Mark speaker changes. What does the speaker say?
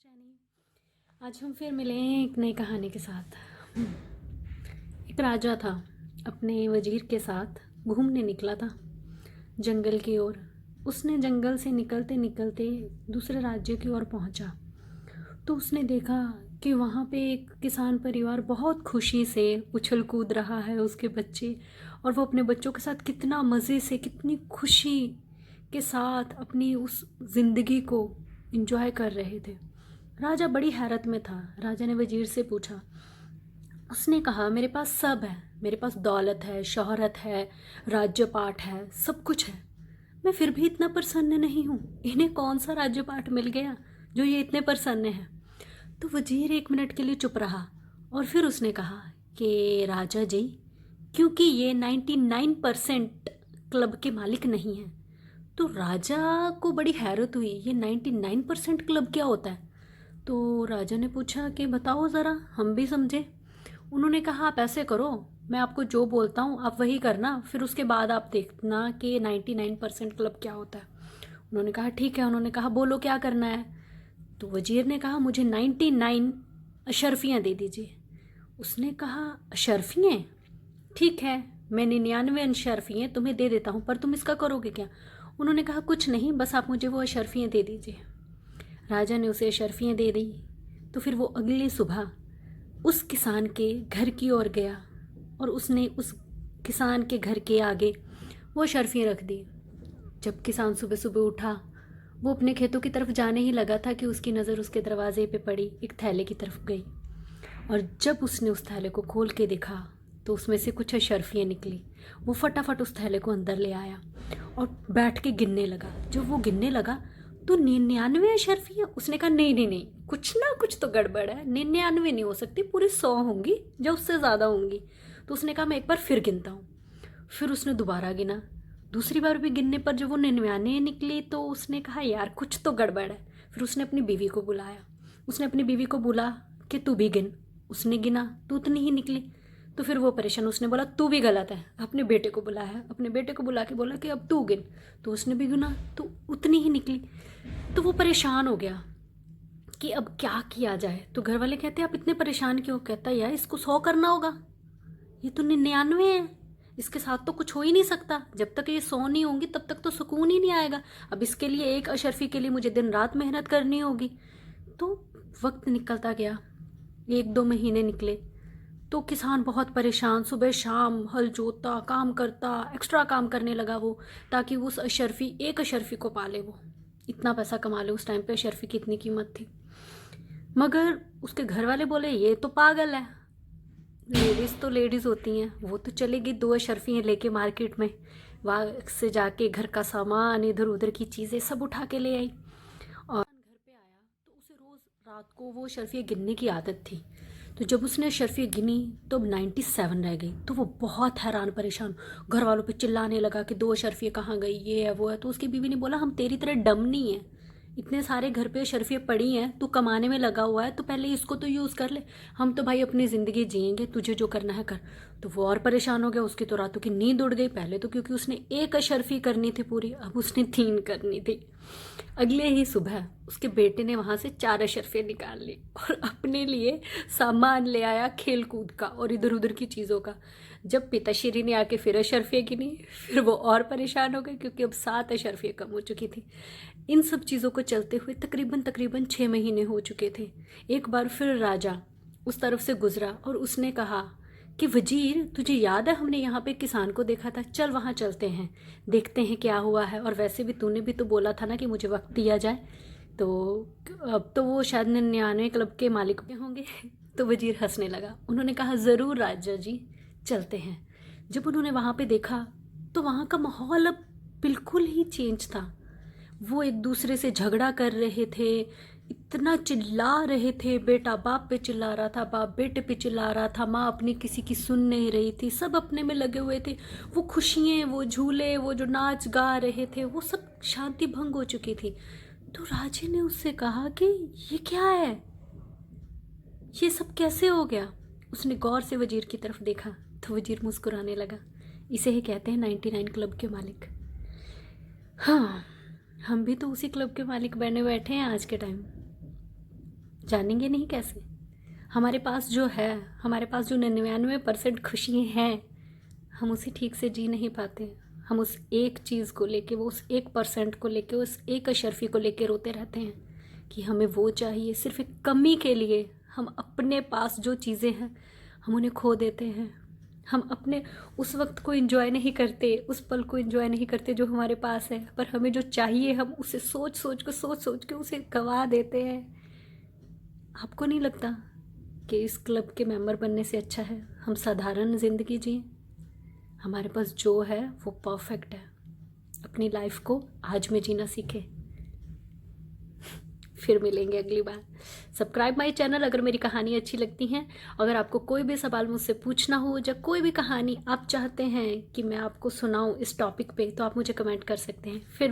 Speaker 1: चैनी। आज हम फिर मिले हैं एक नई कहानी के साथ। एक राजा था, अपने वजीर के साथ घूमने निकला था जंगल की ओर। उसने जंगल से निकलते निकलते दूसरे राज्य की ओर पहुंचा तो उसने देखा कि वहाँ पे एक किसान परिवार बहुत खुशी से उछल कूद रहा है, उसके बच्चे, और वो अपने बच्चों के साथ कितना मज़े से, कितनी खुशी के साथ अपनी उस ज़िंदगी को एंजॉय कर रहे थे। राजा बड़ी हैरत में था। राजा ने वजीर से पूछा। उसने कहा, मेरे पास सब है, मेरे पास दौलत है, शोहरत है, राज्य पाट है, सब कुछ है, मैं फिर भी इतना प्रसन्न नहीं हूँ। इन्हें कौन सा राज्य पाट मिल गया जो ये इतने प्रसन्न हैं? तो वजीर 1 मिनट के लिए चुप रहा और फिर उसने कहा कि राजा जी, क्योंकि ये 99% क्लब के मालिक नहीं हैं। तो राजा को बड़ी हैरत हुई, ये 99% क्लब क्या होता है? तो राजा ने पूछा कि बताओ ज़रा, हम भी समझे। उन्होंने कहा, आप ऐसे करो, मैं आपको जो बोलता हूँ आप वही करना, फिर उसके बाद आप देखना कि 99% क्लब क्या होता है। उन्होंने कहा ठीक है। उन्होंने कहा बोलो क्या करना है। तो वजीर ने कहा, मुझे 99 अशर्फियाँ दे दीजिए। उसने कहा, अशर्फियाँ? ठीक है, मैं 99 अशर्फियाँ तुम्हें दे देता हूँ, पर तुम इसका करोगे क्या? उन्होंने कहा कुछ नहीं, बस आप मुझे वो अशर्फियाँ दे दीजिए। राजा ने उसे अशर्फियाँ दे दी। तो फिर वो अगली सुबह उस किसान के घर की ओर गया और उसने उस किसान के घर के आगे वो अशर्फियाँ रख दी। जब किसान सुबह सुबह उठा, वो अपने खेतों की तरफ जाने ही लगा था कि उसकी नज़र उसके दरवाजे पे पड़ी एक थैले की तरफ गई। और जब उसने उस थैले को खोल के देखा तो उसमें से कुछ अशर्फियाँ निकली। वो फटाफट उस थैले को अंदर ले आया और बैठ के गिनने लगा। जब वो गिनने लगा तो 99 अशर्फियाँ। उसने कहा नहीं नहीं नहीं, कुछ ना कुछ तो गड़बड़ है, 99 नहीं हो सकती, पूरी 100 होंगी या उससे ज़्यादा होंगी। तो उसने कहा मैं एक बार फिर गिनता हूँ। फिर उसने दोबारा गिना। दूसरी बार भी गिनने पर जब वो 99 निकली तो उसने कहा यार कुछ तो गड़बड़ है। फिर उसने अपनी बीवी को बुलाया। उसने अपनी बीवी को बोला कि तू भी गिन। उसने गिना तो उतनी ही निकली। तो फिर वो परेशान, उसने बोला तू भी गलत है। अपने बेटे को बुलाया, अपने बेटे को बुला के बोला कि अब तू गिन। तो उसने भी गिना तो उतनी ही निकली। तो वो परेशान हो गया कि अब क्या किया जाए। तो घर वाले कहते आप इतने परेशान क्यों? कहता यार इसको 100 करना होगा, ये तो 99 है, इसके साथ तो कुछ हो ही नहीं सकता। जब तक ये 100 नहीं होंगी तब तक तो सुकून ही नहीं आएगा। अब इसके लिए एक अशर्फी के लिए मुझे दिन रात मेहनत करनी होगी। तो वक्त निकलता गया, 1-2 महीने निकले। तो किसान बहुत परेशान, सुबह शाम हल जोतता, काम करता, एक्स्ट्रा काम करने लगा वो, ताकि उस अशर्फी, एक अशर्फी को पाले, वो इतना पैसा कमा ले। उस टाइम पे अशर्फी की इतनी कीमत थी। मगर उसके घर वाले बोले ये तो पागल है, लेडीज़ तो लेडीज़ होती हैं, वो तो चलेगी 2 अशर्फियाँ लेके मार्केट में, वहाँ से जाके घर का सामान, इधर उधर की चीज़ें सब उठा के ले आई। और घर पे आया तो उसे रोज़ रात को वो अशर्फियाँ गिनने की आदत थी। तो जब उसने अशर्फियाँ गिनी तो अब 97 रह गई। तो वो बहुत हैरान परेशान, घर वालों पे चिल्लाने लगा कि 2 अशर्फियाँ कहाँ गई, ये है वो है। तो उसकी बीवी ने बोला हम तेरी तरह डम नहीं है, इतने सारे घर पे अशर्फियाँ पड़ी हैं, तू कमाने में लगा हुआ है तो पहले इसको तो यूज़ कर ले। हम तो भाई अपनी ज़िंदगी जिएंगे, तुझे जो करना है कर। तो वो और परेशान हो गया, उसकी तो रातों की नींद उड़ गई। पहले तो क्योंकि उसने एक अशर्फी करनी थी पूरी, अब उसने 3 करनी थी। अगले ही सुबह उसके बेटे ने वहाँ से 4 अशर्फियाँ निकाल ली और अपने लिए सामान ले आया खेल कूद का और इधर उधर की चीज़ों का। जब पिताश्री ने आके फिर अशर्फियाँ गिनी, फिर वो और परेशान हो गए क्योंकि अब 7 अशर्फियाँ कम हो चुकी थी। इन सब चीज़ों को चलते हुए तकरीबन तकरीबन 6 महीने हो चुके थे। एक बार फिर राजा उस तरफ से गुजरा और उसने कहा कि वजीर, तुझे याद है हमने यहाँ पे किसान को देखा था, चल वहाँ चलते हैं, देखते हैं क्या हुआ है। और वैसे भी तूने भी तो बोला था ना कि मुझे वक्त दिया जाए। तो अब तो वो शायद 99 क्लब के मालिक होंगे। तो वजीर हंसने लगा। उन्होंने कहा ज़रूर राजा जी, चलते हैं। जब उन्होंने वहाँ पे देखा तो वहाँ का माहौल अब बिल्कुल ही चेंज था। वो एक दूसरे से झगड़ा कर रहे थे, इतना चिल्ला रहे थे, बेटा बाप पे चिल्ला रहा था, बाप बेटे पे चिल्ला रहा था, माँ अपनी किसी की सुन नहीं रही थी, सब अपने में लगे हुए थे। वो खुशियाँ, वो झूले, वो जो नाच गा रहे थे, वो सब शांति भंग हो चुकी थी। तो राजे ने उससे कहा कि ये क्या है, ये सब कैसे हो गया? उसने गौर से वजीर की तरफ देखा तो वजीर मुस्कुराने लगा। इसे ही कहते हैं 99 क्लब के मालिक। हाँ, हम भी तो उसी क्लब के मालिक बने बैठे हैं आज के टाइम। जानेंगे नहीं कैसे? हमारे पास जो है, हमारे पास जो 99% खुशी हैं, हम उसे ठीक से जी नहीं पाते। हम उस एक चीज़ को लेके, वो उस 1% को लेके, उस एक अशर्फी को लेके रोते रहते हैं कि हमें वो चाहिए। सिर्फ एक कमी के लिए हम अपने पास जो चीज़ें हैं हम उन्हें खो देते हैं। हम अपने उस वक्त को एंजॉय नहीं करते, उस पल को एंजॉय नहीं करते जो हमारे पास है, पर हमें जो चाहिए हम उसे सोच सोच के उसे गवा देते हैं। आपको नहीं लगता कि इस क्लब के मेंबर बनने से अच्छा है हम साधारण ज़िंदगी जिएं? हमारे पास जो है वो परफेक्ट है। अपनी लाइफ को आज में जीना सीखें। फिर मिलेंगे अगली बार। सब्सक्राइब माय चैनल अगर मेरी कहानी अच्छी लगती हैं। अगर आपको कोई भी सवाल मुझसे पूछना हो या कोई भी कहानी आप चाहते हैं कि मैं आपको सुनाऊं इस टॉपिक पे, तो आप मुझे कमेंट कर सकते हैं। फिर